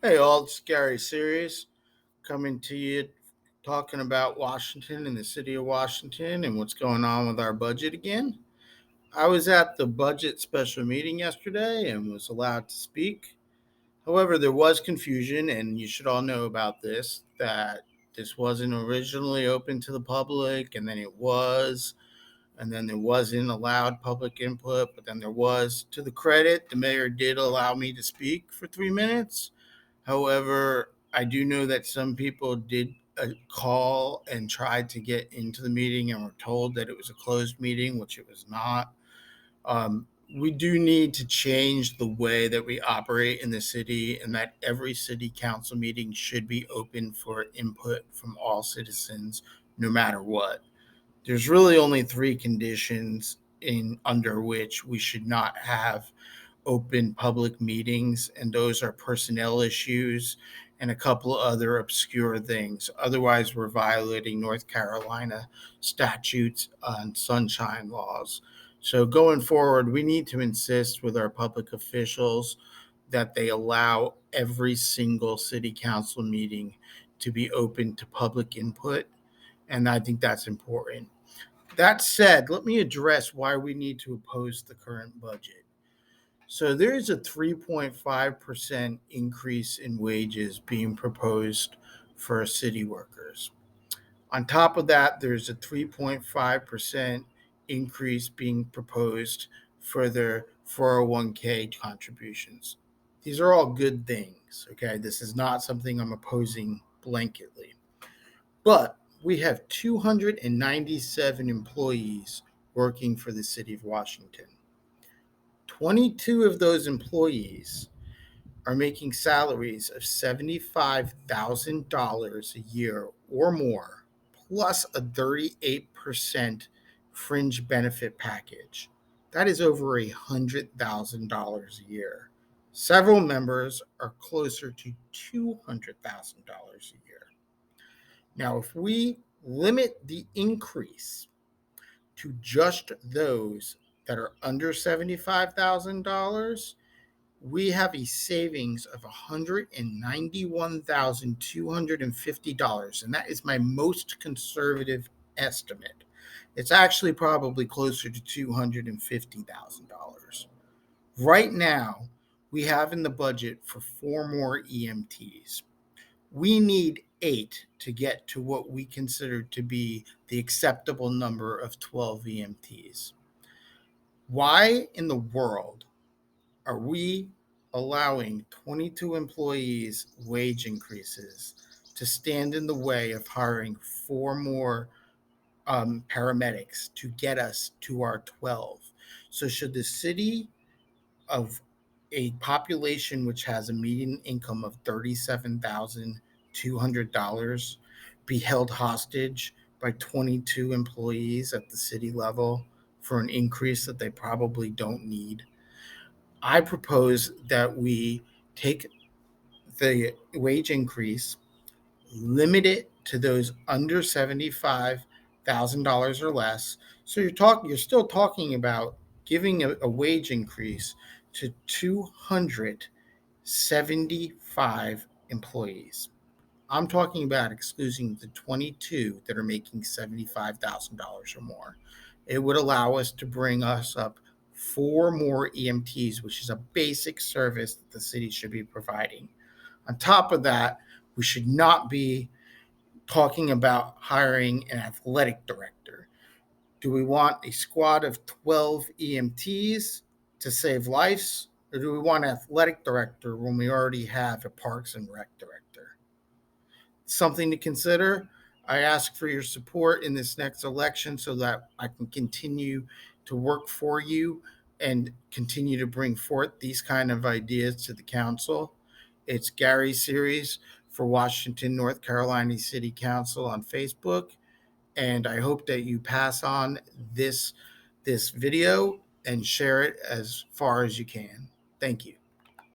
Hey all, it's Gary Series coming to you talking about Washington and the city of Washington and what's going on with our budget again. I was at the budget special meeting yesterday and was allowed to speak. However, there was confusion, and you should all know about this that this wasn't originally open to the public, and then it was, and then there wasn't allowed public input, but then there was. To the credit, the mayor did allow me to speak for 3 minutes. However, I do know that some people did call and tried to get into the meeting and were told that it was a closed meeting, which it was not. We do need to change the way that we operate in the city, and that every city council meeting should be open for input from all citizens, no matter what. There's really only three conditions in under which we should not have open public meetings, and those are personnel issues and a couple of other obscure things. Otherwise, we're violating North Carolina statutes and sunshine laws. So, going forward, we need to insist with our public officials that they allow every single city council meeting to be open to public input. And I think that's important. That said, let me address why we need to oppose the current budget. So there is a 3.5% increase in wages being proposed for city workers. On top of that, there's a 3.5% increase being proposed for their 401k contributions. These are all good things, okay? This is not something I'm opposing blanketly. But we have 297 employees working for the city of Washington. 22 of those employees are making salaries of $75,000 a year or more, plus a 38% fringe benefit package. That is over $100,000 a year. Several members are closer to $200,000 a year. Now, if we limit the increase to just those that are under $75,000, we have a savings of $191,250, and that is my most conservative estimate. It's actually probably closer to $250,000. Right now, we have in the budget for four more EMTs. We need eight to get to what we consider to be the acceptable number of 12 EMTs. Why in the world are we allowing 22 employees wage increases to stand in the way of hiring four more paramedics to get us to our 12? So, should the city of a population which has a median income of $37,200 be held hostage by 22 employees at the city level for an increase that they probably don't need? I propose that we take the wage increase, limit it to those under $75,000 or less. So you're still talking about giving a wage increase to 275 employees. I'm talking about excluding the 22 that are making $75,000 or more. It would allow us to bring us up four more EMTs, which is a basic service that the city should be providing. On top of that, we should not be talking about hiring an athletic director. Do we want a squad of 12 EMTs to save lives, or do we want an athletic director when we already have a Parks and Rec director? Something to consider. I ask for your support in this next election so that I can continue to work for you and continue to bring forth these kind of ideas to the council. It's Gary Series for Washington, North Carolina City Council on Facebook, and I hope that you pass on this video and share it as far as you can. Thank you.